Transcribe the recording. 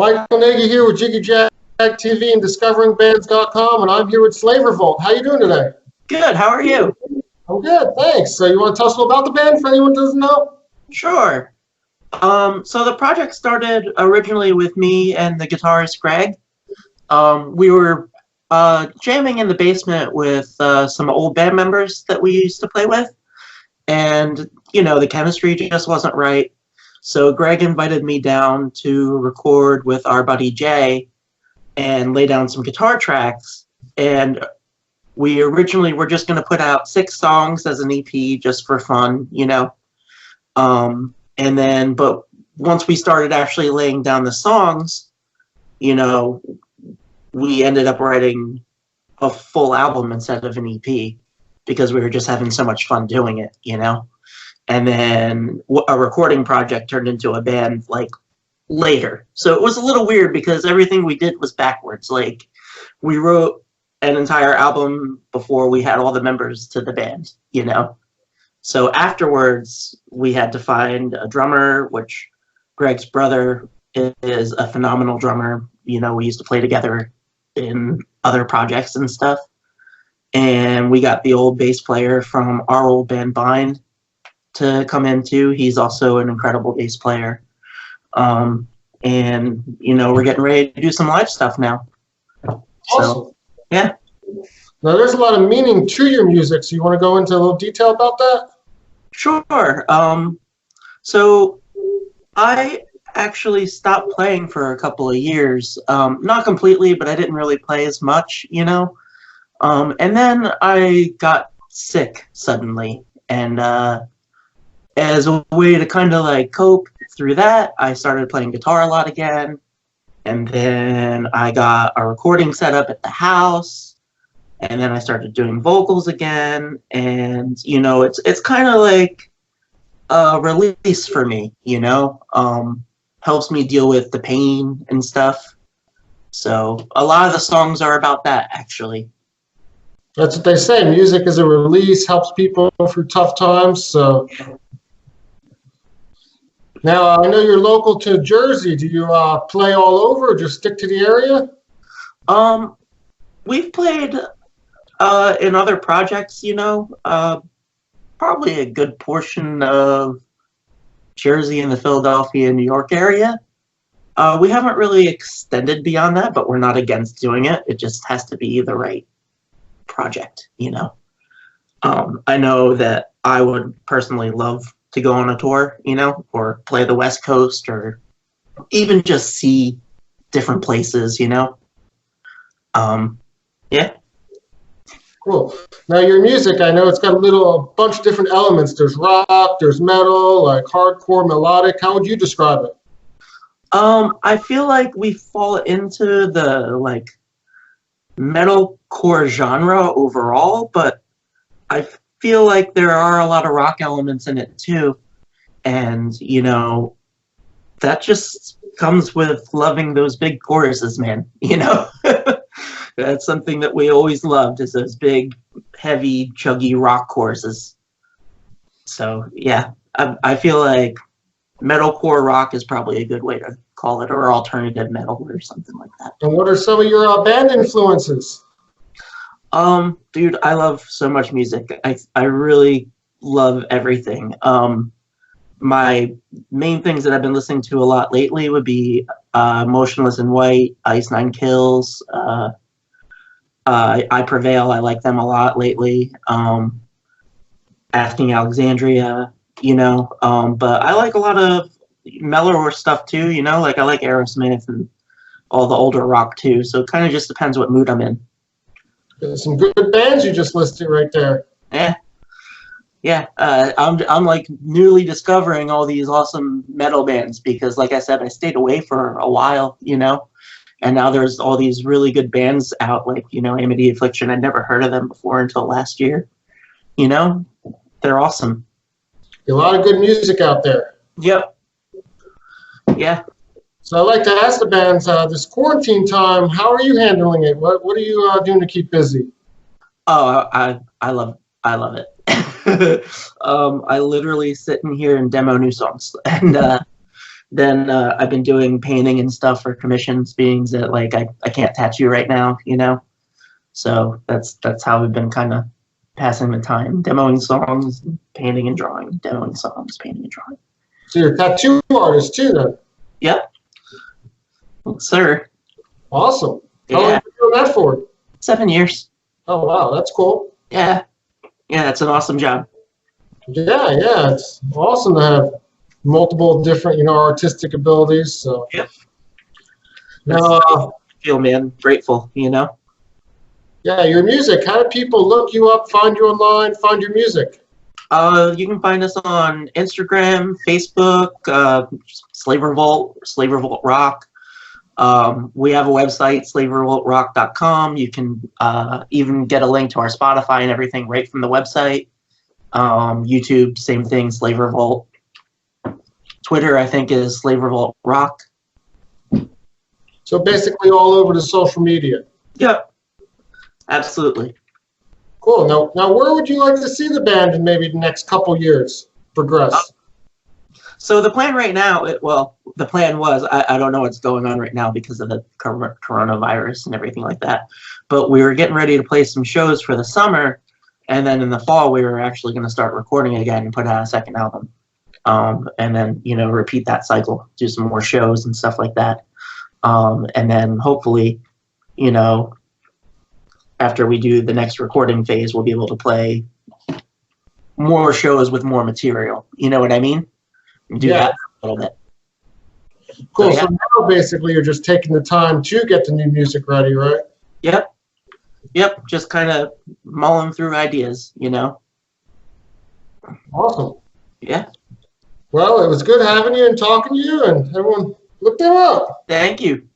Michael Nagy here with Jiggy Jag TV and DiscoveringBands.com, and I'm here with Slave Revolt. How you doing today? Good. How are you? I'm good, thanks. So you want to tell us a little about the band for anyone who doesn't know? Sure. So the project started originally with me and the guitarist Greg. We were jamming in the basement with some old band members that we used to play with, and the chemistry just wasn't right. So Greg invited me down to record with our buddy Jay and lay down some guitar tracks. And we originally were just going to put out 6 songs as an EP just for fun, but once we started actually laying down the songs, we ended up writing a full album instead of an EP because we were just having so much fun doing it, And then a recording project turned into a band later. So it was a little weird because everything we did was backwards. We wrote an entire album before we had all the members to the band, So afterwards, we had to find a drummer, which Greg's brother is a phenomenal drummer. We used to play together in other projects and stuff. And we got the old bass player from our old band Bind to come in too. He's also an incredible bass player. And we're getting ready to do some live stuff now. Awesome. So, yeah. Now there's a lot of meaning to your music, so you want to go into a little detail about that? Sure. So I actually stopped playing for a couple of years. Not completely, but I didn't really play as much, And then I got sick suddenly, and as a way to kind of cope through that, I started playing guitar a lot again. And then I got a recording set up at the house. And then I started doing vocals again. And, it's kind of like a release for me, helps me deal with the pain and stuff. So a lot of the songs are about that, actually. That's what they say. Music is a release, helps people through tough times. So now I know you're local to Jersey. Do you play all over or just stick to the area? We've played in other projects, probably a good portion of Jersey and the Philadelphia, New York area. We haven't really extended beyond that, but we're not against doing it. It just has to be the right project, I know that I would personally love to go on a tour, or play the West Coast, or even just see different places, Yeah. Cool. Now your music, I know it's got a bunch of different elements. There's rock, there's metal, hardcore, melodic. How would you describe it? I feel like we fall into the metalcore genre overall, but I feel like there are a lot of rock elements in it too. And, that just comes with loving those big choruses, man, That's something that we always loved, is those big, heavy, chuggy rock choruses. So, yeah, I feel like metalcore rock is probably a good way to call it, or alternative metal or something like that. And what are some of your band influences? Dude, I love so much music. I really love everything. My main things that I've been listening to a lot lately would be Motionless in White, Ice Nine Kills, I Prevail. I like them a lot lately. Asking Alexandria, but I like a lot of mellower stuff too, I like Aerosmith and all the older rock too. So it kind of just depends what mood I'm in. Some good bands you just listed right there. Yeah. I'm newly discovering all these awesome metal bands because, like I said, I stayed away for a while, and now there's all these really good bands out, Amity Affliction. I'd never heard of them before until last year. They're awesome. A lot of good music out there. Yep. Yeah. So I'd like to ask the bands, this quarantine time, how are you handling it? What are you doing to keep busy? Oh, I love it. I literally sit in here and demo new songs, and then I've been doing painting and stuff for commissions, being that like I can't tattoo right now, you know. So that's how we've been kind of passing the time, demoing songs, painting and drawing, demoing songs, painting and drawing. So you're a tattoo artist too, then? Yep. Sir. Awesome. How long Yeah. have you been doing that for? 7 years. Oh, wow, that's cool. Yeah. Yeah, it's an awesome job. Yeah, it's awesome to have multiple different, artistic abilities. So. Yep. Now, I feel, man, grateful, you know. yeah, your music. How do people look you up, find you online, find your music? You can find us on Instagram, Facebook, Slave Revolt, Slave Revolt Rock. We have a website, slaverevoltrock.com. You can even get a link to our Spotify and everything right from the website. YouTube, same thing, Slave Revolt. Twitter, I think, is Slave Revolt Rock. So basically all over the social media. Yep, absolutely. Cool. Now, where would you like to see the band in maybe the next couple years progress? So the plan right now, the plan was, I don't know what's going on right now because of the coronavirus and everything like that, but we were getting ready to play some shows for the summer, and then in the fall we were actually going to start recording again and put out a second album, and then repeat that cycle, do some more shows and stuff like that, and then hopefully, after we do the next recording phase, we'll be able to play more shows with more material. You know what I mean? Do that a little bit. Cool. So now basically you're just taking the time to get the new music ready, right? Yep. Just kind of mulling through ideas, Awesome. Yeah. Well, it was good having you and talking to you, and everyone look them up. Thank you.